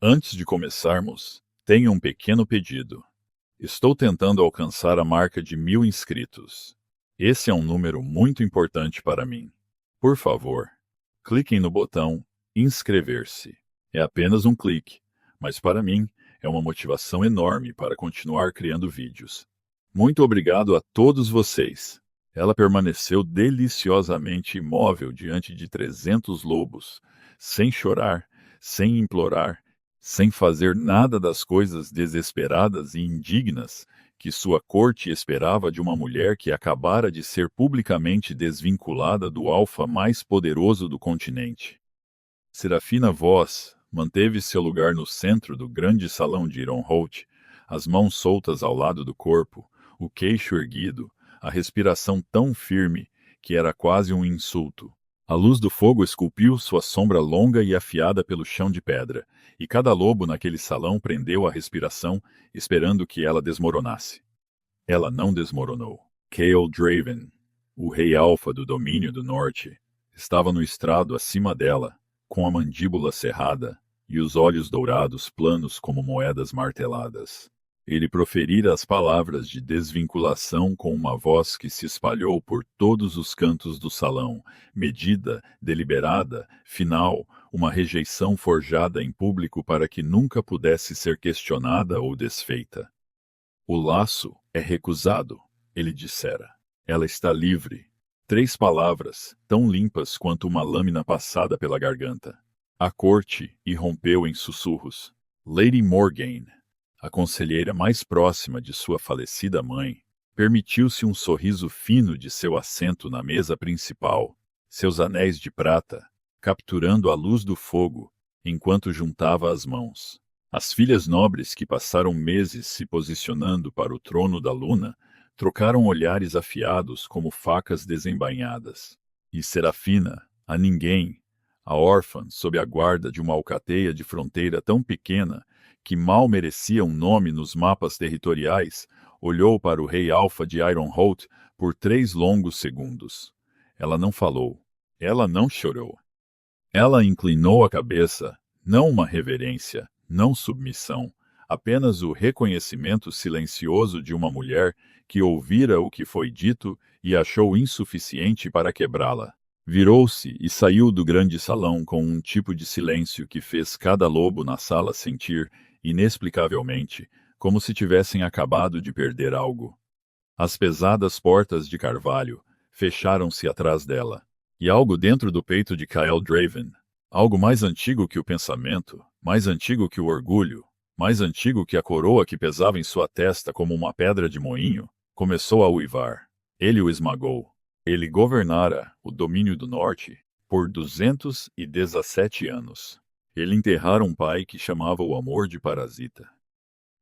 Antes de começarmos, tenho um pequeno pedido. Estou tentando alcançar a marca de 1000 inscritos. Esse é um número muito importante para mim. Por favor, cliquem no botão inscrever-se. É apenas um clique, mas para mim é uma motivação enorme para continuar criando vídeos. Muito obrigado a todos vocês. Ela permaneceu deliciosamente imóvel diante de 300 lobos, sem chorar, sem implorar, sem fazer nada das coisas desesperadas e indignas que sua corte esperava de uma mulher que acabara de ser publicamente desvinculada do alfa mais poderoso do continente. Serafina Voss manteve seu lugar no centro do grande salão de Ironholt, as mãos soltas ao lado do corpo, o queixo erguido, a respiração tão firme que era quase um insulto. A luz do fogo esculpiu sua sombra longa e afiada pelo chão de pedra, e cada lobo naquele salão prendeu a respiração, esperando que ela desmoronasse. Ela não desmoronou. Cale Draven, o rei alfa do domínio do norte, estava no estrado acima dela, com a mandíbula cerrada e os olhos dourados planos como moedas marteladas. Ele proferira as palavras de desvinculação com uma voz que se espalhou por todos os cantos do salão, medida, deliberada, final, uma rejeição forjada em público para que nunca pudesse ser questionada ou desfeita. O laço é recusado, ele dissera. Ela está livre. 3 palavras, tão limpas quanto uma lâmina passada pela garganta. A corte irrompeu em sussurros. Lady Morgaine, a conselheira mais próxima de sua falecida mãe, permitiu-se um sorriso fino de seu assento na mesa principal, seus anéis de prata, capturando a luz do fogo, enquanto juntava as mãos. As filhas nobres que passaram meses se posicionando para o trono da luna, trocaram olhares afiados como facas desembainhadas. E Serafina, a ninguém, a órfã sob a guarda de uma alcateia de fronteira tão pequena que mal merecia um nome nos mapas territoriais, olhou para o rei alfa de Ironholt por 3 longos segundos. Ela não falou. Ela não chorou. Ela inclinou a cabeça, não uma reverência, não submissão, apenas o reconhecimento silencioso de uma mulher que ouvira o que foi dito e achou insuficiente para quebrá-la. Virou-se e saiu do grande salão com um tipo de silêncio que fez cada lobo na sala sentir, inexplicavelmente, como se tivessem acabado de perder algo. As pesadas portas de carvalho fecharam-se atrás dela, e algo dentro do peito de Cale Draven, algo mais antigo que o pensamento, mais antigo que o orgulho, mais antigo que a coroa que pesava em sua testa como uma pedra de moinho, começou a uivar. Ele o esmagou. Ele governara o domínio do norte por 217 anos. Ele enterrara um pai que chamava o amor de parasita.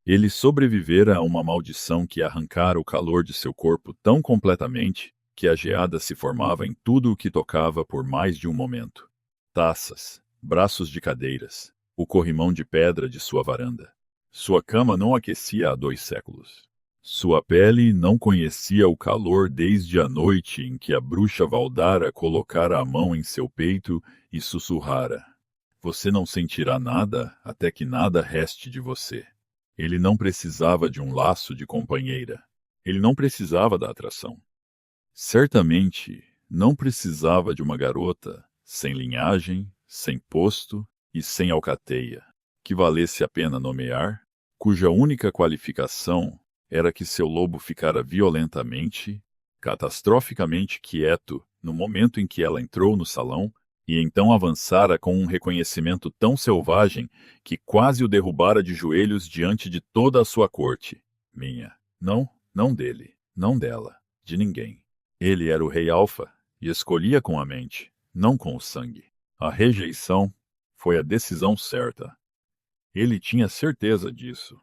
Ele sobrevivera a uma maldição que arrancara o calor de seu corpo tão completamente que a geada se formava em tudo o que tocava por mais de um momento. Taças, braços de cadeiras, o corrimão de pedra de sua varanda. Sua cama não aquecia há 2 séculos. Sua pele não conhecia o calor desde a noite em que a bruxa Valdara colocara a mão em seu peito e sussurrara: "Você não sentirá nada até que nada reste de você." Ele não precisava de um laço de companheira. Ele não precisava da atração. Certamente não precisava de uma garota sem linhagem, sem posto e sem alcateia, que valesse a pena nomear, cuja única qualificação era que seu lobo ficara violentamente, catastroficamente quieto no momento em que ela entrou no salão, e então avançara com um reconhecimento tão selvagem que quase o derrubara de joelhos diante de toda a sua corte. Minha. Não, não dele, não dela, de ninguém. Ele era o rei alfa e escolhia com a mente, não com o sangue. A rejeição foi a decisão certa. Ele tinha certeza disso.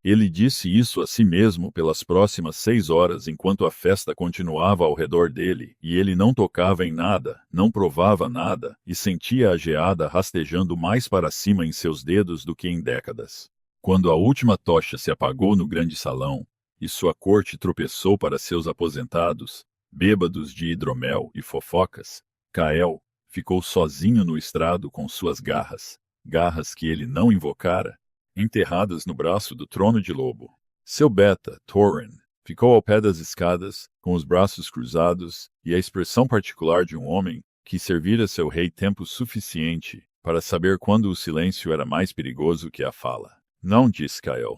Ele disse isso a si mesmo pelas próximas 6 horas enquanto a festa continuava ao redor dele, e ele não tocava em nada, não provava nada, e sentia a geada rastejando mais para cima em seus dedos do que em décadas. Quando a última tocha se apagou no grande salão, e sua corte tropeçou para seus aposentados, bêbados de hidromel e fofocas, Cale ficou sozinho no estrado com suas garras, garras que ele não invocara, enterradas no braço do trono de lobo. Seu beta, Thorin, ficou ao pé das escadas, com os braços cruzados, e a expressão particular de um homem que servira seu rei tempo suficiente para saber quando o silêncio era mais perigoso que a fala. Não, disse Kael.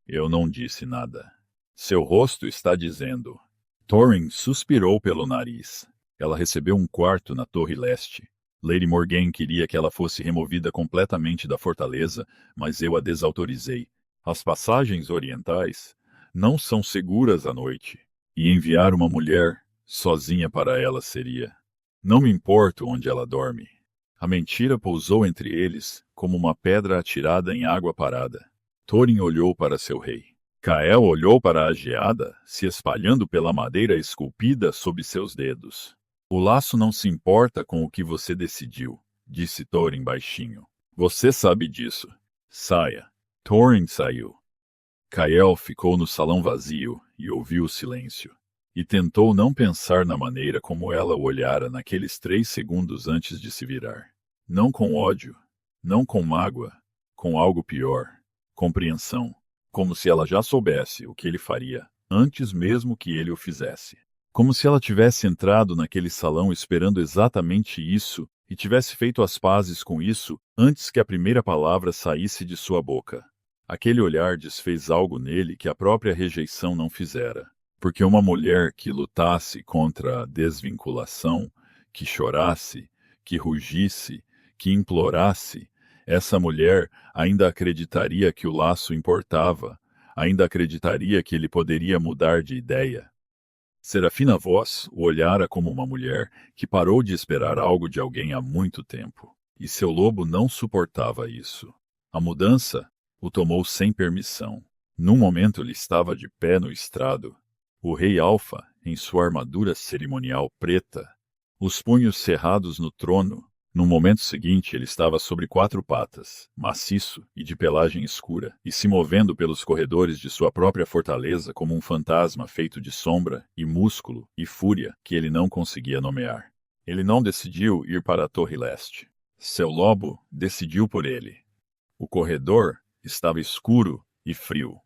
Eu não disse nada. Seu rosto está dizendo. Thorin suspirou pelo nariz. Ela recebeu um quarto na Torre Leste. Lady Morgaine queria que ela fosse removida completamente da fortaleza, mas eu a desautorizei. As passagens orientais não são seguras à noite, e enviar uma mulher sozinha para ela seria. Não me importo onde ela dorme. A mentira pousou entre eles como uma pedra atirada em água parada. Thorin olhou para seu rei. Kael olhou para a geada, se espalhando pela madeira esculpida sob seus dedos. O laço não se importa com o que você decidiu, disse Thorin baixinho. Você sabe disso. Saia. Thorin saiu. Kael ficou no salão vazio e ouviu o silêncio. E tentou não pensar na maneira como ela o olhara naqueles 3 segundos antes de se virar. Não com ódio, não com mágoa, com algo pior, compreensão, como se ela já soubesse o que ele faria, antes mesmo que ele o fizesse. Como se ela tivesse entrado naquele salão esperando exatamente isso e tivesse feito as pazes com isso antes que a primeira palavra saísse de sua boca. Aquele olhar desfez algo nele que a própria rejeição não fizera. Porque uma mulher que lutasse contra a desvinculação, que chorasse, que rugisse, que implorasse, essa mulher ainda acreditaria que o laço importava, ainda acreditaria que ele poderia mudar de ideia. Serafina Voss o olhara como uma mulher que parou de esperar algo de alguém há muito tempo, e seu lobo não suportava isso. A mudança o tomou sem permissão. Num momento ele estava de pé no estrado, o rei Alfa, em sua armadura cerimonial preta, os punhos cerrados no trono. No momento seguinte ele estava sobre 4 patas, maciço e de pelagem escura, e se movendo pelos corredores de sua própria fortaleza como um fantasma feito de sombra e músculo e fúria que ele não conseguia nomear. Ele não decidiu ir para a Torre Leste. Seu lobo decidiu por ele. O corredor estava escuro e frio.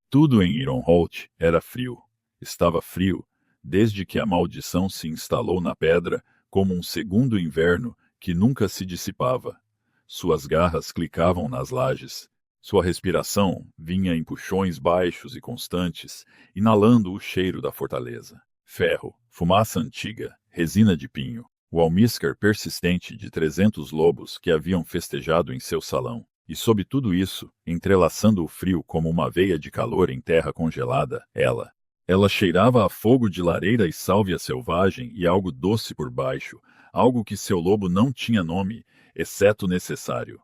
Tudo em Ironholt era frio. Estava frio, desde que a maldição se instalou na pedra como um segundo inverno que nunca se dissipava. Suas garras clicavam nas lajes. Sua respiração vinha em puxões baixos e constantes, inalando o cheiro da fortaleza. Ferro, fumaça antiga, resina de pinho, o almíscar persistente de 300 lobos que haviam festejado em seu salão. E sob tudo isso, entrelaçando o frio como uma veia de calor em terra congelada, ela cheirava a fogo de lareira e sálvia selvagem e algo doce por baixo, algo que seu lobo não tinha nome, exceto necessário.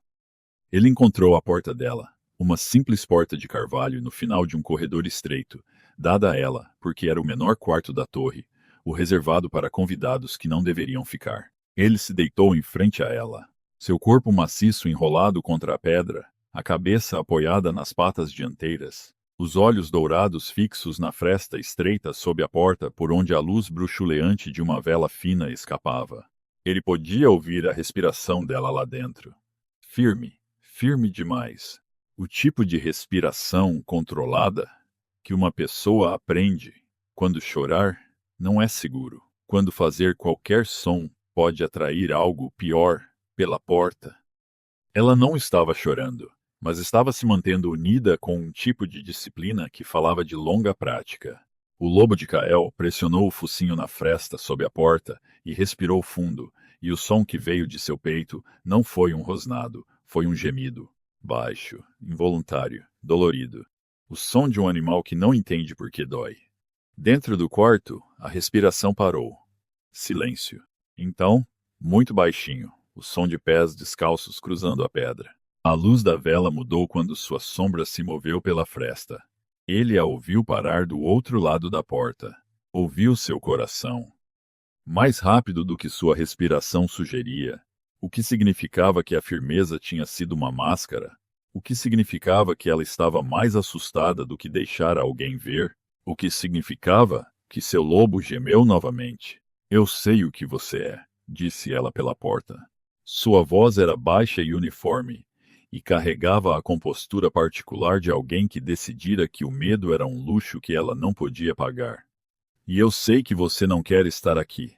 Ele encontrou a porta dela, uma simples porta de carvalho no final de um corredor estreito, dada a ela porque era o menor quarto da torre, o reservado para convidados que não deveriam ficar. Ele se deitou em frente a ela, seu corpo maciço enrolado contra a pedra, a cabeça apoiada nas patas dianteiras, os olhos dourados fixos na fresta estreita sob a porta por onde a luz bruxuleante de uma vela fina escapava. Ele podia ouvir a respiração dela lá dentro. Firme, firme demais. O tipo de respiração controlada que uma pessoa aprende. Quando chorar, não é seguro. Quando fazer qualquer som pode atrair algo pior pela porta. Ela não estava chorando, mas estava se mantendo unida com um tipo de disciplina que falava de longa prática. O lobo de Kael pressionou o focinho na fresta sob a porta e respirou fundo, e o som que veio de seu peito não foi um rosnado, foi um gemido, baixo, involuntário, dolorido. O som de um animal que não entende por que dói. Dentro do quarto, a respiração parou. Silêncio. Então, muito baixinho, o som de pés descalços cruzando a pedra. A luz da vela mudou quando sua sombra se moveu pela fresta. Ele a ouviu parar do outro lado da porta. Ouviu seu coração. Mais rápido do que sua respiração sugeria, o que significava que a firmeza tinha sido uma máscara, o que significava que ela estava mais assustada do que deixara alguém ver, o que significava que seu lobo gemeu novamente. Eu sei o que você é, disse ela pela porta. Sua voz era baixa e uniforme, e carregava a compostura particular de alguém que decidira que o medo era um luxo que ela não podia pagar. E eu sei que você não quer estar aqui.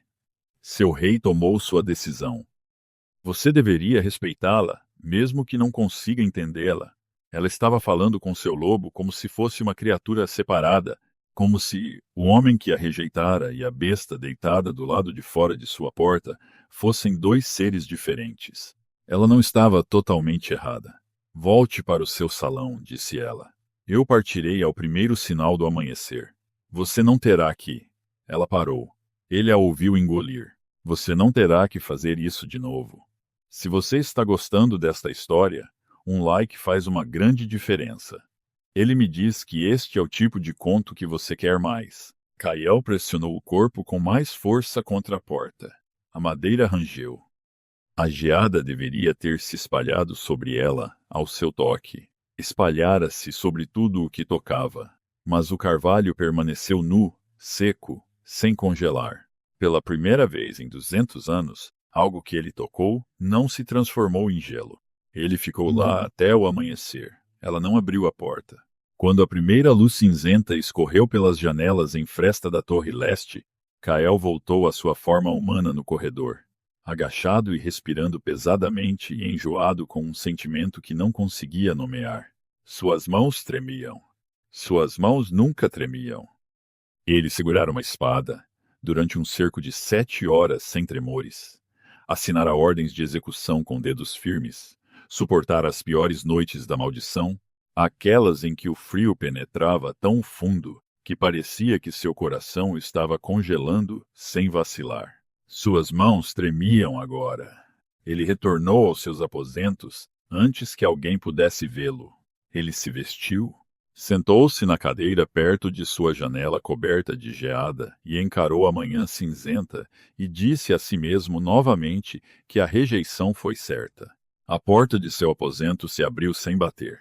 Seu rei tomou sua decisão. Você deveria respeitá-la, mesmo que não consiga entendê-la. Ela estava falando com seu lobo como se fosse uma criatura separada, como se o homem que a rejeitara e a besta deitada do lado de fora de sua porta fossem dois seres diferentes. Ela não estava totalmente errada. Volte para o seu salão, disse ela. Eu partirei ao primeiro sinal do amanhecer. Você não terá que. Ela parou. Ele a ouviu engolir. Você não terá que fazer isso de novo. Se você está gostando desta história, um like faz uma grande diferença. Ele me diz que este é o tipo de conto que você quer mais. Kael pressionou o corpo com mais força contra a porta. A madeira rangeu. A geada deveria ter se espalhado sobre ela ao seu toque. Espalhara-se sobre tudo o que tocava. Mas o carvalho permaneceu nu, seco, sem congelar. Pela primeira vez em 200 anos, algo que ele tocou não se transformou em gelo. Ele ficou lá até o amanhecer. Ela não abriu a porta. Quando a primeira luz cinzenta escorreu pelas janelas em fresta da torre leste, Kael voltou à sua forma humana no corredor, agachado e respirando pesadamente e enjoado com um sentimento que não conseguia nomear. Suas mãos tremiam. Suas mãos nunca tremiam. Ele segurara uma espada durante um cerco de 7 horas sem tremores. Assinara ordens de execução com dedos firmes. Suportar as piores noites da maldição, aquelas em que o frio penetrava tão fundo que parecia que seu coração estava congelando sem vacilar. Suas mãos tremiam agora. Ele retornou aos seus aposentos antes que alguém pudesse vê-lo. Ele se vestiu, sentou-se na cadeira perto de sua janela coberta de geada e encarou a manhã cinzenta e disse a si mesmo novamente que a rejeição foi certa. A porta de seu aposento se abriu sem bater.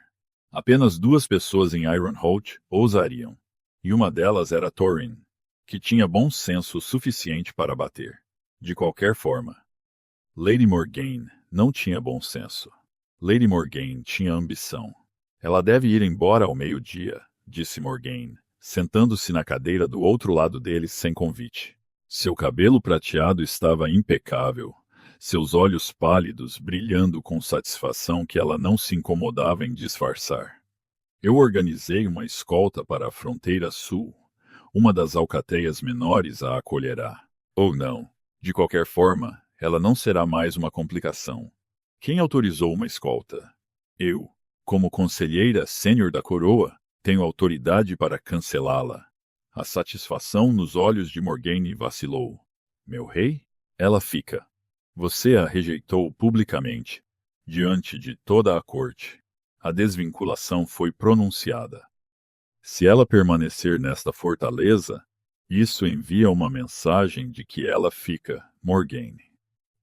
Apenas 2 pessoas em Ironholt ousariam, e uma delas era Thorin, que tinha bom senso suficiente para bater. De qualquer forma, Lady Morgaine não tinha bom senso. Lady Morgaine tinha ambição. Ela deve ir embora ao meio-dia, disse Morgaine, sentando-se na cadeira do outro lado dele sem convite. Seu cabelo prateado estava impecável, seus olhos pálidos brilhando com satisfação que ela não se incomodava em disfarçar. Eu organizei uma escolta para a fronteira sul. Uma das alcateias menores a acolherá. Ou não. De qualquer forma, ela não será mais uma complicação. Quem autorizou uma escolta? Eu. Como conselheira sênior da coroa, tenho autoridade para cancelá-la. A satisfação nos olhos de Morgaine vacilou. Meu rei? Ela fica. Você a rejeitou publicamente, diante de toda a corte. A desvinculação foi pronunciada. Se ela permanecer nesta fortaleza, isso envia uma mensagem de que ela fica, Morgaine.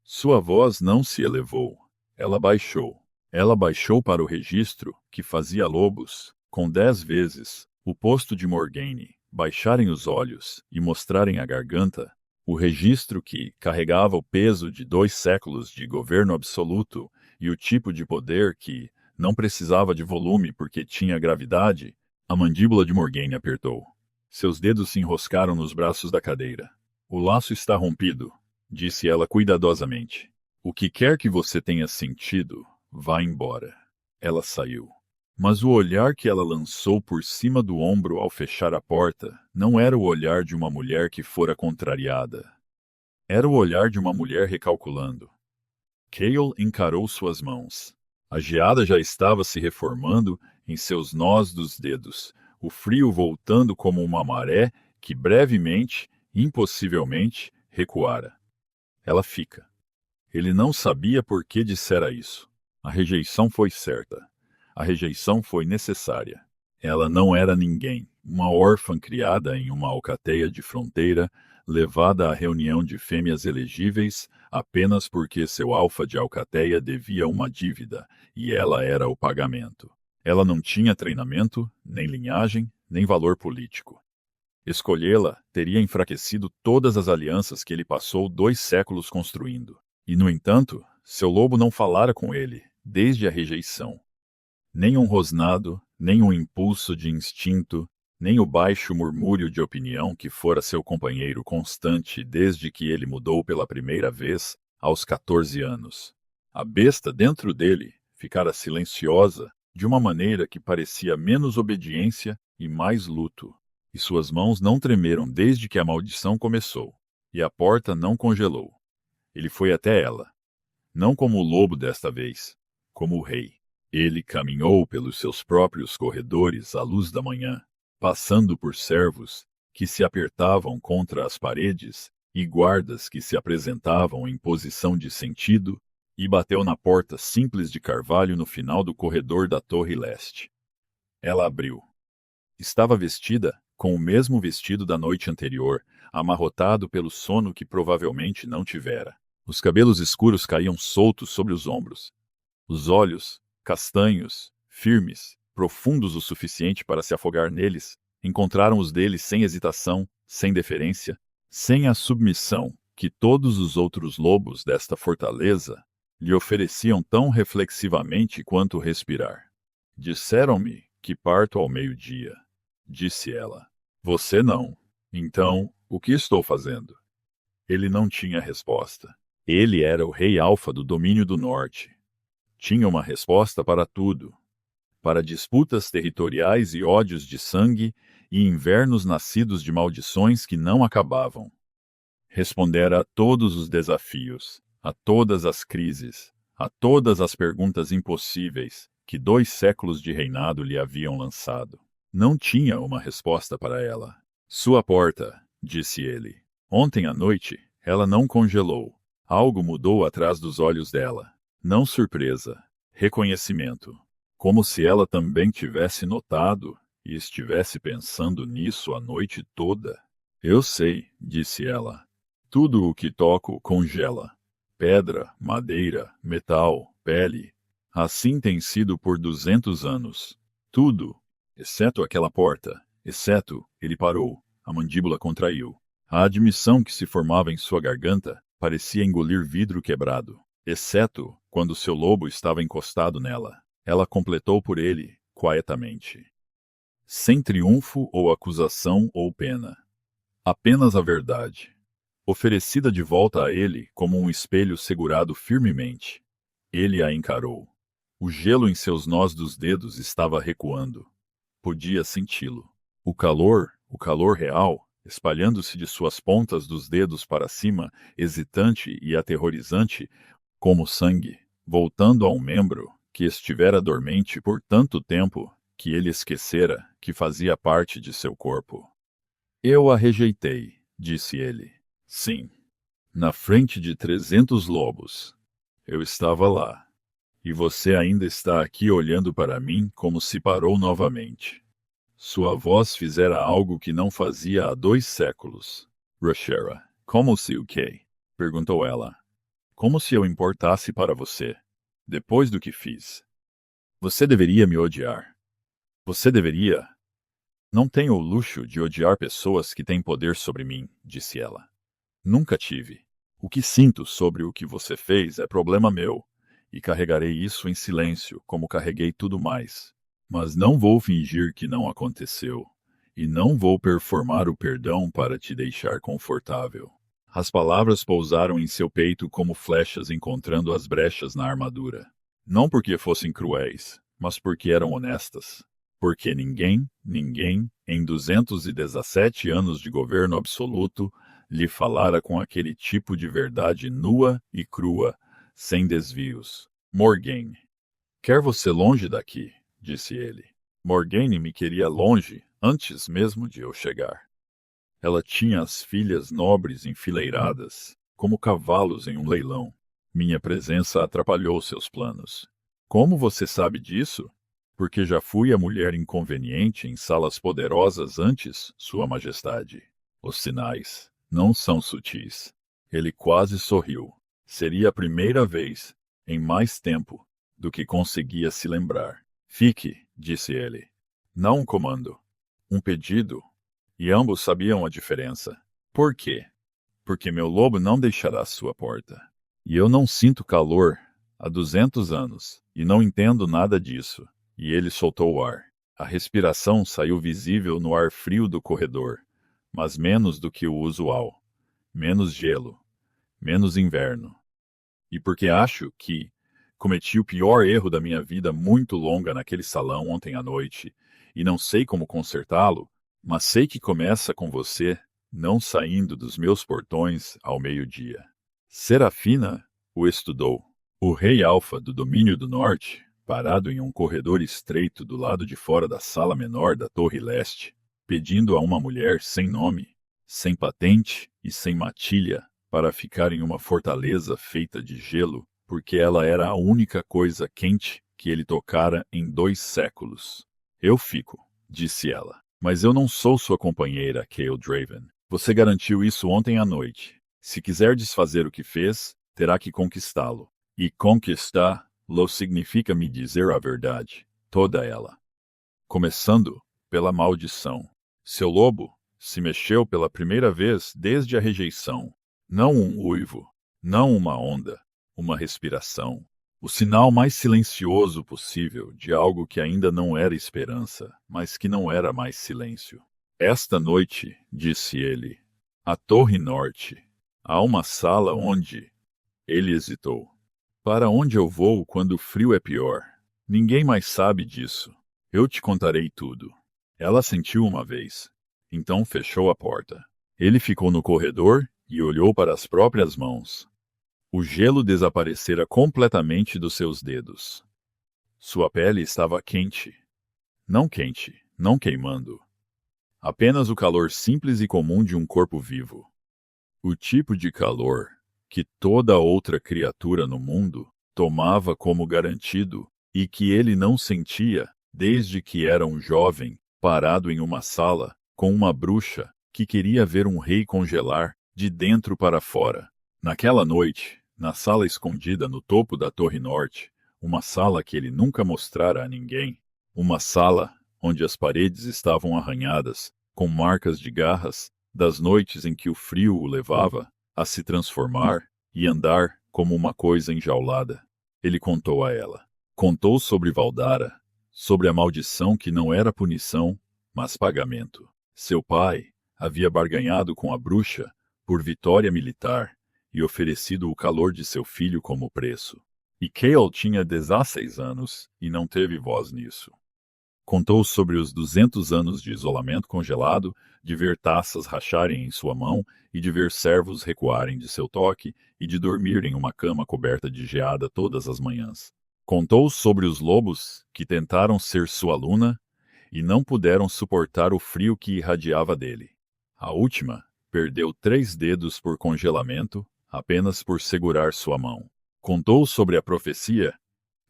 Sua voz não se elevou. Ela baixou. Ela baixou para o registro, que fazia lobos, com 10 vezes, o posto de Morgaine, baixarem os olhos e mostrarem a garganta, o registro que carregava o peso de 2 séculos de governo absoluto e o tipo de poder que não precisava de volume porque tinha gravidade, a mandíbula de Morgaine apertou. Seus dedos se enroscaram nos braços da cadeira. O laço está rompido, disse ela cuidadosamente. O que quer que você tenha sentido, vá embora. Ela saiu. Mas o olhar que ela lançou por cima do ombro ao fechar a porta não era o olhar de uma mulher que fora contrariada. Era o olhar de uma mulher recalculando. Kael encarou suas mãos. A geada já estava se reformando em seus nós dos dedos, o frio voltando como uma maré que brevemente, impossivelmente, recuara. Ela fica. Ele não sabia por que dissera isso. A rejeição foi certa. A rejeição foi necessária. Ela não era ninguém, uma órfã criada em uma alcateia de fronteira, levada à reunião de fêmeas elegíveis apenas porque seu alfa de alcateia devia uma dívida, e ela era o pagamento. Ela não tinha treinamento, nem linhagem, nem valor político. Escolhê-la teria enfraquecido todas as alianças que ele passou 2 séculos construindo. E, no entanto, seu lobo não falara com ele, desde a rejeição. Nem um rosnado, nem um impulso de instinto, nem o baixo murmúrio de opinião que fora seu companheiro constante desde que ele mudou pela primeira vez aos 14 anos. A besta dentro dele ficara silenciosa de uma maneira que parecia menos obediência e mais luto, e suas mãos não tremeram desde que a maldição começou, e a porta não congelou. Ele foi até ela, não como o lobo desta vez, como o rei. Ele caminhou pelos seus próprios corredores à luz da manhã, passando por servos que se apertavam contra as paredes e guardas que se apresentavam em posição de sentido, e bateu na porta simples de carvalho no final do corredor da torre leste. Ela abriu. Estava vestida com o mesmo vestido da noite anterior, amarrotado pelo sono que provavelmente não tivera. Os cabelos escuros caíam soltos sobre os ombros. Os olhos, castanhos, firmes, profundos o suficiente para se afogar neles, encontraram os dele sem hesitação, sem deferência, sem a submissão que todos os outros lobos desta fortaleza lhe ofereciam tão reflexivamente quanto respirar. Disseram-me que parto ao meio-dia, disse ela. Você não. Então, o que estou fazendo? Ele não tinha resposta. Ele era o rei alfa do domínio do norte. Tinha uma resposta para tudo. Para disputas territoriais e ódios de sangue e invernos nascidos de maldições que não acabavam. Respondera a todos os desafios, a todas as crises, a todas as perguntas impossíveis que 2 séculos de reinado lhe haviam lançado. Não tinha uma resposta para ela. Sua porta, disse ele. Ontem à noite, ela não congelou. Algo mudou atrás dos olhos dela. Não surpresa, reconhecimento. Como se ela também tivesse notado e estivesse pensando nisso a noite toda. Eu sei, disse ela. Tudo o que toco congela. Pedra, madeira, metal, pele. Assim tem sido por 200 anos. Tudo, exceto aquela porta. Exceto, ele parou. A mandíbula contraiu. A admissão que se formava em sua garganta parecia engolir vidro quebrado. Exceto quando seu lobo estava encostado nela. Ela completou por ele, quietamente. Sem triunfo ou acusação ou pena. Apenas a verdade. Oferecida de volta a ele como um espelho segurado firmemente. Ele a encarou. O gelo em seus nós dos dedos estava recuando. Podia senti-lo. O calor real, espalhando-se de suas pontas dos dedos para cima, hesitante e aterrorizante, como sangue, voltando a um membro que estivera dormente por tanto tempo que ele esquecera que fazia parte de seu corpo. Eu a rejeitei, disse ele. Sim, na frente de 300 lobos. Eu estava lá. E você ainda está aqui olhando para mim como se parou novamente. Sua voz fizera algo que não fazia há 2 séculos. Rushera, como se o quê? Perguntou ela. Como se eu importasse para você, depois do que fiz. Você deveria me odiar. Você deveria. Não tenho o luxo de odiar pessoas que têm poder sobre mim, disse ela. Nunca tive. O que sinto sobre o que você fez é problema meu, e carregarei isso em silêncio, como carreguei tudo mais. Mas não vou fingir que não aconteceu, e não vou performar o perdão para te deixar confortável. As palavras pousaram em seu peito como flechas encontrando as brechas na armadura. Não porque fossem cruéis, mas porque eram honestas. Porque ninguém, em 217 anos de governo absoluto, lhe falara com aquele tipo de verdade nua e crua, sem desvios. Morgaine. Quer você longe daqui, disse ele. Morgaine me queria longe, antes mesmo de eu chegar. Ela tinha as filhas nobres enfileiradas, como cavalos em um leilão. Minha presença atrapalhou seus planos. Como você sabe disso? Porque já fui a mulher inconveniente em salas poderosas antes, Sua Majestade. Os sinais não são sutis. Ele quase sorriu. Seria a primeira vez, em mais tempo, do que conseguia se lembrar. Fique, disse ele. Não um comando. Um pedido. E ambos sabiam a diferença. Por quê? Porque meu lobo não deixará sua porta. E eu não sinto calor há 200 anos, e não entendo nada disso. E ele soltou o ar. A respiração saiu visível no ar frio do corredor, mas menos do que o usual. Menos gelo, menos inverno. E porque acho que cometi o pior erro da minha vida muito longa naquele salão ontem à noite, e não sei como consertá-lo, mas sei que começa com você não saindo dos meus portões ao meio-dia. Serafina o estudou. O rei Alfa do domínio do norte, parado em um corredor estreito do lado de fora da sala menor da Torre Leste, pedindo a uma mulher sem nome, sem patente e sem matilha para ficar em uma fortaleza feita de gelo, porque ela era a única coisa quente que ele tocara em 2 séculos. Eu fico, disse ela, mas eu não sou sua companheira, Kael Draven. Você garantiu isso ontem à noite. Se quiser desfazer o que fez, terá que conquistá-lo. E conquistá-lo significa me dizer a verdade, toda ela. Começando pela maldição. Seu lobo se mexeu pela primeira vez desde a rejeição. Não um uivo, não uma onda, uma respiração. O sinal mais silencioso possível de algo que ainda não era esperança, mas que não era mais silêncio. Esta noite, disse ele, a Torre Norte. Há uma sala onde... Ele hesitou. Para onde eu vou quando o frio é pior? Ninguém mais sabe disso. Eu te contarei tudo. Ela sentiu uma vez. Então fechou a porta. Ele ficou no corredor e olhou para as próprias mãos. O gelo desaparecera completamente dos seus dedos. Sua pele estava quente. Não quente, não queimando. Apenas o calor simples e comum de um corpo vivo. O tipo de calor que toda outra criatura no mundo tomava como garantido e que ele não sentia desde que era um jovem parado em uma sala com uma bruxa que queria ver um rei congelar de dentro para fora. Naquela noite, na sala escondida no topo da Torre Norte, uma sala que ele nunca mostrara a ninguém, uma sala onde as paredes estavam arranhadas, com marcas de garras, das noites em que o frio o levava a se transformar e andar como uma coisa enjaulada. Ele contou a ela. Contou sobre Valdara, sobre a maldição que não era punição, mas pagamento. Seu pai havia barganhado com a bruxa por vitória militar e oferecido o calor de seu filho como preço. E Kael tinha 16 anos e não teve voz nisso. Contou sobre os 200 anos de isolamento congelado, de ver taças racharem em sua mão e de ver servos recuarem de seu toque e de dormir em uma cama coberta de geada todas as manhãs. Contou sobre os lobos que tentaram ser sua aluna e não puderam suportar o frio que irradiava dele. A última perdeu 3 dedos por congelamento apenas por segurar sua mão. Contou sobre a profecia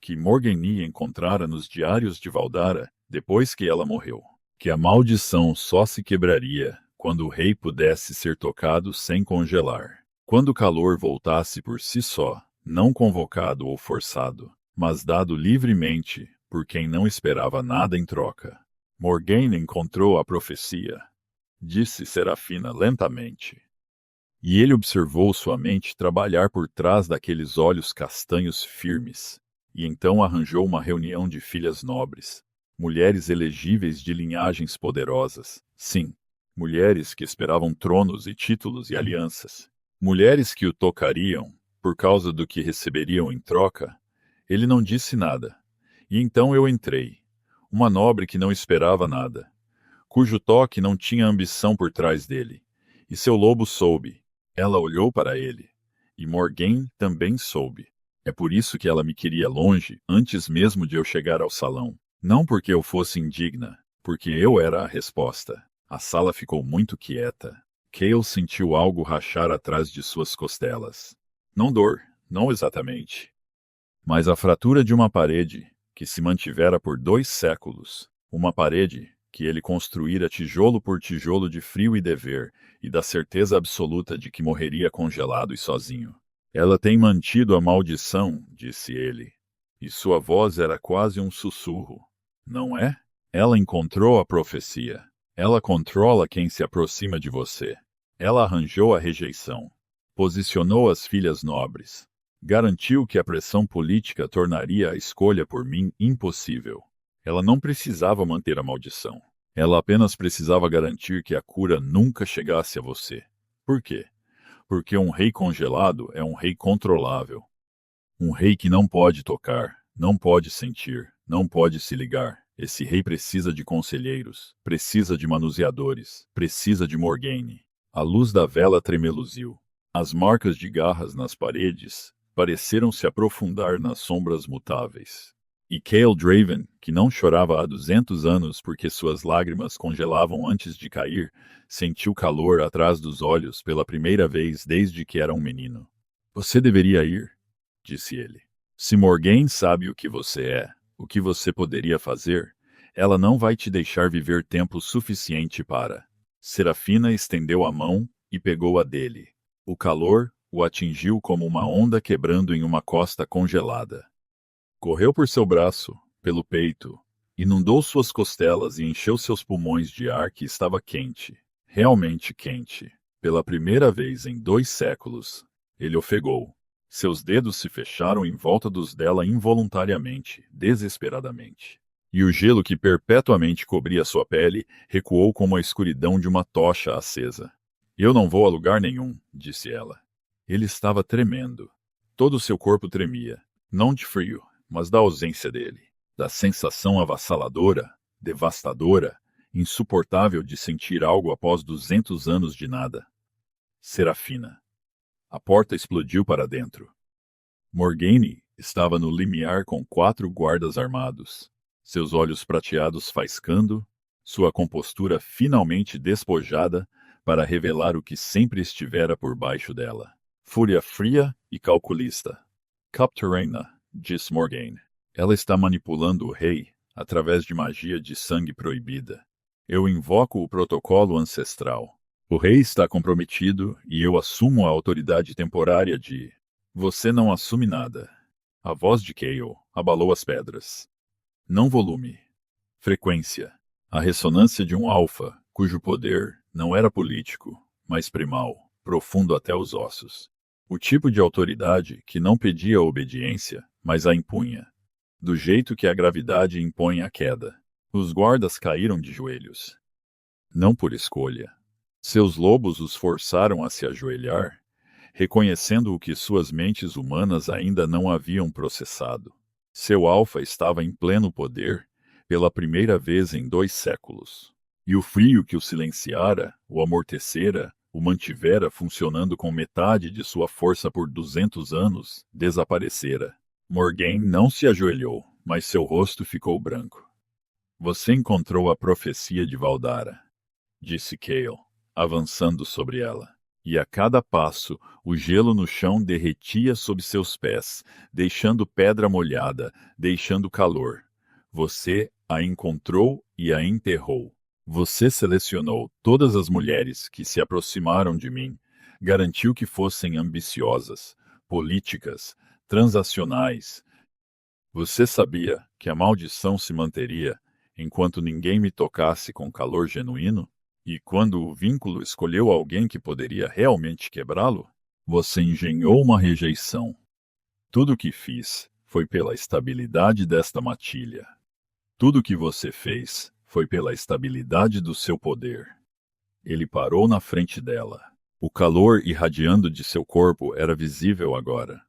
que Morgeni encontrara nos diários de Valdara depois que ela morreu, que a maldição só se quebraria quando o rei pudesse ser tocado sem congelar, quando o calor voltasse por si só, não convocado ou forçado, mas dado livremente por quem não esperava nada em troca. Morgane encontrou a profecia, disse Serafina lentamente. E ele observou sua mente trabalhar por trás daqueles olhos castanhos firmes, e então arranjou uma reunião de filhas nobres, mulheres elegíveis de linhagens poderosas. Sim, mulheres que esperavam tronos e títulos e alianças. Mulheres que o tocariam por causa do que receberiam em troca. Ele não disse nada. E então eu entrei. Uma nobre que não esperava nada, cujo toque não tinha ambição por trás dele. E seu lobo soube. Ela olhou para ele. E Morgane também soube. É por isso que ela me queria longe, antes mesmo de eu chegar ao salão. Não porque eu fosse indigna, porque eu era a resposta. A sala ficou muito quieta. Kael sentiu algo rachar atrás de suas costelas. Não dor, não exatamente. Mas a fratura de uma parede que se mantivera por 2 séculos. Uma parede que ele construíra tijolo por tijolo de frio e dever, e da certeza absoluta de que morreria congelado e sozinho. Ela tem mantido a maldição, disse ele. E sua voz era quase um sussurro. Não é? Ela encontrou a profecia. Ela controla quem se aproxima de você. Ela arranjou a rejeição. Posicionou as filhas nobres. Garantiu que a pressão política tornaria a escolha por mim impossível. Ela não precisava manter a maldição. Ela apenas precisava garantir que a cura nunca chegasse a você. Por quê? Porque um rei congelado é um rei controlável. Um rei que não pode tocar, não pode sentir, não pode se ligar. Esse rei precisa de conselheiros, precisa de manuseadores, precisa de Morgaine. A luz da vela tremeluziu. As marcas de garras nas paredes pareceram se aprofundar nas sombras mutáveis. E Cale Draven, que não chorava há 200 anos porque suas lágrimas congelavam antes de cair, sentiu calor atrás dos olhos pela primeira vez desde que era um menino. Você deveria ir, disse ele. Se Morgaine sabe o que você é, o que você poderia fazer, ela não vai te deixar viver tempo suficiente para. Serafina estendeu a mão e pegou a dele. O calor o atingiu como uma onda quebrando em uma costa congelada. Correu por seu braço, pelo peito, inundou suas costelas e encheu seus pulmões de ar que estava quente, realmente quente. Pela primeira vez em 2 séculos, ele ofegou. Seus dedos se fecharam em volta dos dela involuntariamente, desesperadamente. E o gelo que perpetuamente cobria sua pele recuou como a escuridão de uma tocha acesa. Eu não vou a lugar nenhum, disse ela. Ele estava tremendo. Todo o seu corpo tremia, não de frio, mas da ausência dele, da sensação avassaladora, devastadora, insuportável de sentir algo após 200 anos de nada. Serafina. A porta explodiu para dentro. Morgaine estava no limiar com 4 guardas armados, seus olhos prateados faiscando, sua compostura finalmente despojada para revelar o que sempre estivera por baixo dela. Fúria fria e calculista. Capturena, disse Morgaine. Ela está manipulando o rei através de magia de sangue proibida. Eu invoco o protocolo ancestral. O rei está comprometido e eu assumo a autoridade temporária de... Você não assume nada. A voz de Cale abalou as pedras. Não volume. Frequência. A ressonância de um alfa, cujo poder não era político, mas primal, profundo até os ossos. O tipo de autoridade que não pedia obediência, mas a impunha. Do jeito que a gravidade impõe a queda. Os guardas caíram de joelhos. Não por escolha. Seus lobos os forçaram a se ajoelhar, reconhecendo o que suas mentes humanas ainda não haviam processado. Seu alfa estava em pleno poder, pela primeira vez em 2 séculos. E o frio que o silenciara, o amortecera, o mantivera funcionando com metade de sua força por 200 anos, desaparecera. Morgaine não se ajoelhou, mas seu rosto ficou branco. Você encontrou a profecia de Valdara, disse Cale, avançando sobre ela. E a cada passo, o gelo no chão derretia sob seus pés, deixando pedra molhada, deixando calor. Você a encontrou e a enterrou. Você selecionou todas as mulheres que se aproximaram de mim, garantiu que fossem ambiciosas, políticas, transacionais. Você sabia que a maldição se manteria enquanto ninguém me tocasse com calor genuíno? E quando o vínculo escolheu alguém que poderia realmente quebrá-lo, você engenhou uma rejeição. Tudo o que fiz foi pela estabilidade desta matilha. Tudo o que você fez foi pela estabilidade do seu poder. Ele parou na frente dela. O calor irradiando de seu corpo era visível agora.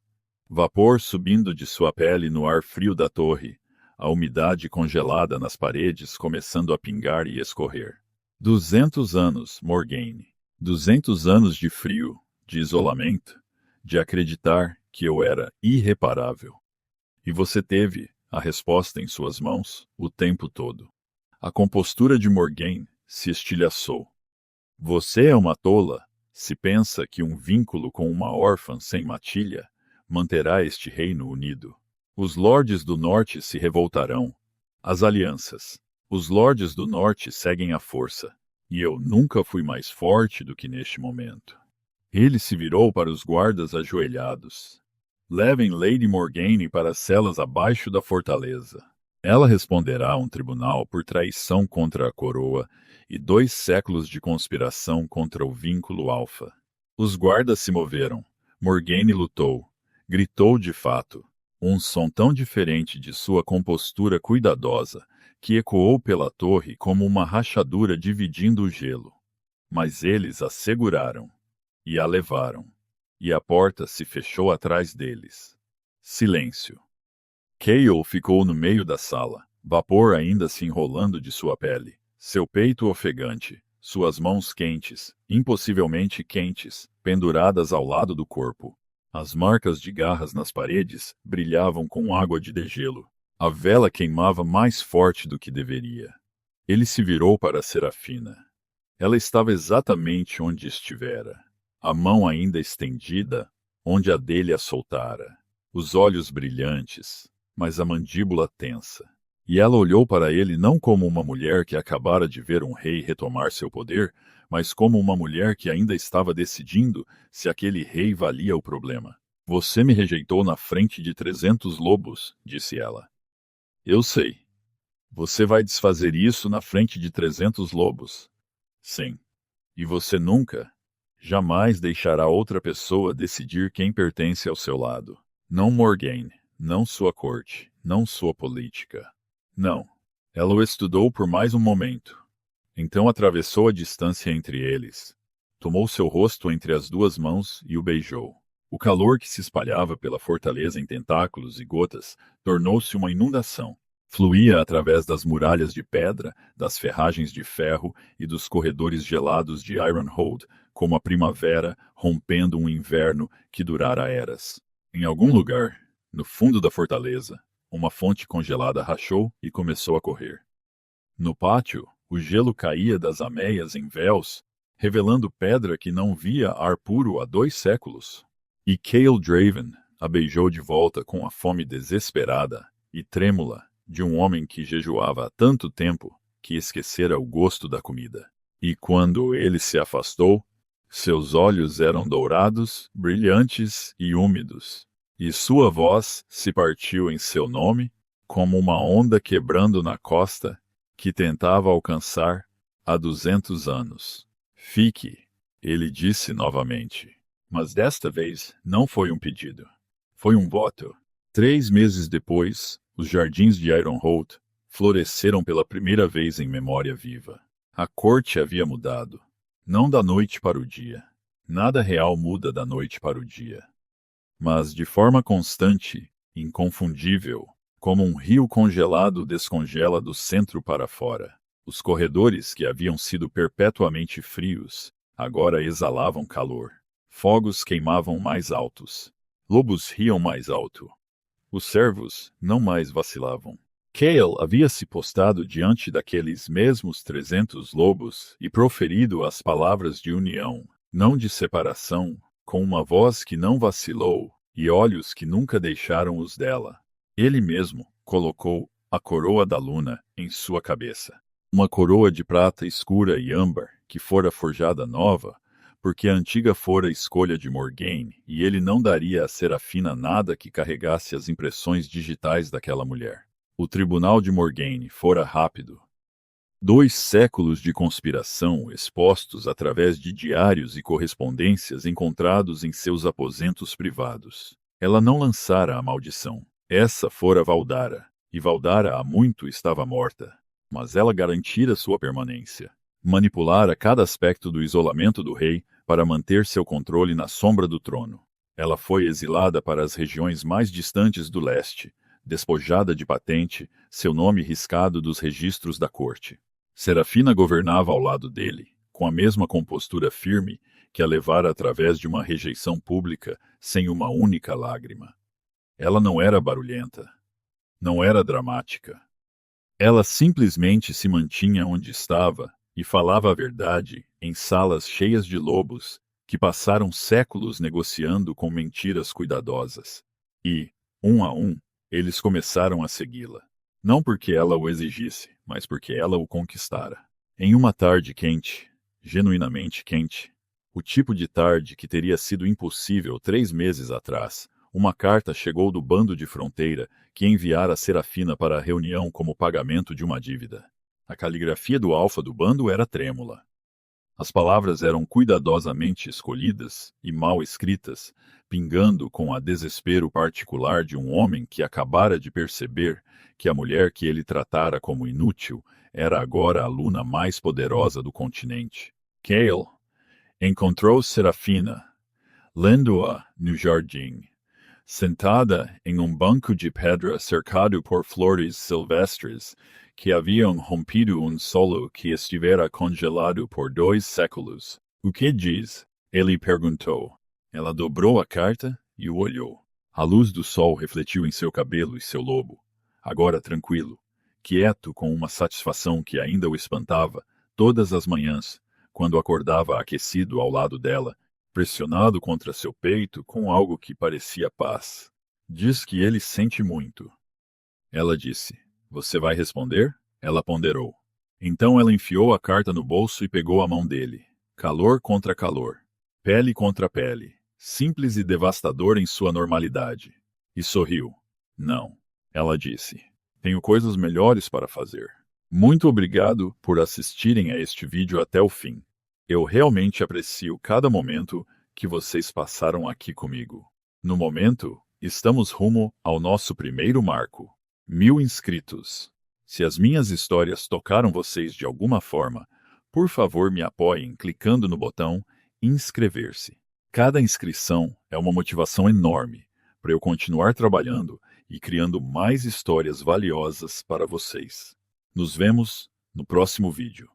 Vapor subindo de sua pele no ar frio da torre, a umidade congelada nas paredes começando a pingar e escorrer. 200 anos, Morgaine. 200 anos de frio, de isolamento, de acreditar que eu era irreparável. E você teve a resposta em suas mãos o tempo todo. A compostura de Morgaine se estilhaçou. Você é uma tola se pensa que um vínculo com uma órfã sem matilha manterá este reino unido. Os lordes do norte se revoltarão. As alianças. Os lordes do norte seguem a força, e eu nunca fui mais forte do que neste momento. Ele se virou para os guardas ajoelhados. Levem Lady Morgaine para as celas abaixo da fortaleza. Ela responderá a um tribunal por traição contra a coroa e 2 séculos de conspiração contra o vínculo alfa. Os guardas se moveram. Morgaine lutou. gritou de fato, um som tão diferente de sua compostura cuidadosa, que ecoou pela torre como uma rachadura dividindo o gelo. Mas eles a seguraram e a levaram, e a porta se fechou atrás deles. Silêncio. Cale ficou no meio da sala, vapor ainda se enrolando de sua pele, seu peito ofegante, suas mãos quentes, impossivelmente quentes, penduradas ao lado do corpo. As marcas de garras nas paredes brilhavam com água de degelo. A vela queimava mais forte do que deveria. Ele se virou para Serafina. Ela estava exatamente onde estivera, a mão ainda estendida, onde a dele a soltara, os olhos brilhantes, mas a mandíbula tensa. E ela olhou para ele não como uma mulher que acabara de ver um rei retomar seu poder, mas como uma mulher que ainda estava decidindo se aquele rei valia o problema. Você me rejeitou na frente de 300 lobos, disse ela. Eu sei. Você vai desfazer isso na frente de 300 lobos. Sim. E você nunca, jamais deixará outra pessoa decidir quem pertence ao seu lado. Não Morgaine, não sua corte, não sua política. Não. Ela o estudou por mais um momento. Então atravessou a distância entre eles. Tomou seu rosto entre as duas mãos e o beijou. O calor que se espalhava pela fortaleza em tentáculos e gotas tornou-se uma inundação. Fluía através das muralhas de pedra, das ferragens de ferro e dos corredores gelados de Ironhold, como a primavera rompendo um inverno que durara eras. Em algum lugar, no fundo da fortaleza, uma fonte congelada rachou e começou a correr. No pátio, o gelo caía das ameias em véus, revelando pedra que não via ar puro há 2 séculos. E Cale Draven a beijou de volta com a fome desesperada e trêmula de um homem que jejuava há tanto tempo que esquecera o gosto da comida. E quando ele se afastou, seus olhos eram dourados, brilhantes e úmidos, e sua voz se partiu em seu nome como uma onda quebrando na costa que tentava alcançar há 200 anos. Fique, ele disse novamente. Mas desta vez não foi um pedido. Foi um voto. 3 meses depois, os jardins de Ironhold floresceram pela primeira vez em memória viva. A corte havia mudado. Não da noite para o dia. Nada real muda da noite para o dia. Mas de forma constante, inconfundível, como um rio congelado descongela do centro para fora. Os corredores, que haviam sido perpetuamente frios, agora exalavam calor. Fogos queimavam mais altos. Lobos riam mais alto. Os servos não mais vacilavam. Cale havia se postado diante daqueles mesmos 300 lobos e proferido as palavras de união, não de separação, com uma voz que não vacilou e olhos que nunca deixaram os dela. Ele mesmo colocou a coroa da luna em sua cabeça. Uma coroa de prata escura e âmbar, que fora forjada nova, porque a antiga fora escolha de Morgaine, e ele não daria a Serafina nada que carregasse as impressões digitais daquela mulher. O tribunal de Morgaine fora rápido. 2 séculos de conspiração expostos através de diários e correspondências encontrados em seus aposentos privados. Ela não lançara a maldição. Essa fora Valdara, e Valdara há muito estava morta. Mas ela garantira sua permanência. Manipulara cada aspecto do isolamento do rei para manter seu controle na sombra do trono. Ela foi exilada para as regiões mais distantes do leste, despojada de patente, seu nome riscado dos registros da corte. Serafina governava ao lado dele, com a mesma compostura firme que a levara através de uma rejeição pública sem uma única lágrima. Ela não era barulhenta. Não era dramática. Ela simplesmente se mantinha onde estava e falava a verdade em salas cheias de lobos que passaram séculos negociando com mentiras cuidadosas. E, um a um, eles começaram a segui-la. Não porque ela o exigisse, mas porque ela o conquistara. Em uma tarde quente, genuinamente quente, o tipo de tarde que teria sido impossível 3 meses atrás, uma carta chegou do bando de fronteira que enviara Serafina para a reunião como pagamento de uma dívida. A caligrafia do alfa do bando era trêmula. As palavras eram cuidadosamente escolhidas e mal escritas, pingando com a desespero particular de um homem que acabara de perceber que a mulher que ele tratara como inútil era agora a aluna mais poderosa do continente. Cale encontrou Serafina, lendo-a no jardim, sentada em um banco de pedra cercado por flores silvestres que haviam rompido um solo que estivera congelado por 2 séculos. O que diz? Ele perguntou. Ela dobrou a carta e o olhou. A luz do sol refletiu em seu cabelo e seu lobo. Agora tranquilo, quieto com uma satisfação que ainda o espantava, todas as manhãs, quando acordava aquecido ao lado dela, pressionado contra seu peito com algo que parecia paz. Diz que ele sente muito. Ela disse. Você vai responder? Ela ponderou. Então ela enfiou a carta no bolso e pegou a mão dele. Calor contra calor. Pele contra pele. Simples e devastador em sua normalidade. E sorriu. Não. Ela disse. Tenho coisas melhores para fazer. Muito obrigado por assistirem a este vídeo até o fim. Eu realmente aprecio cada momento que vocês passaram aqui comigo. No momento, estamos rumo ao nosso primeiro marco. 1000 inscritos. Se as minhas histórias tocaram vocês de alguma forma, por favor me apoiem clicando no botão inscrever-se. Cada inscrição é uma motivação enorme para eu continuar trabalhando e criando mais histórias valiosas para vocês. Nos vemos no próximo vídeo.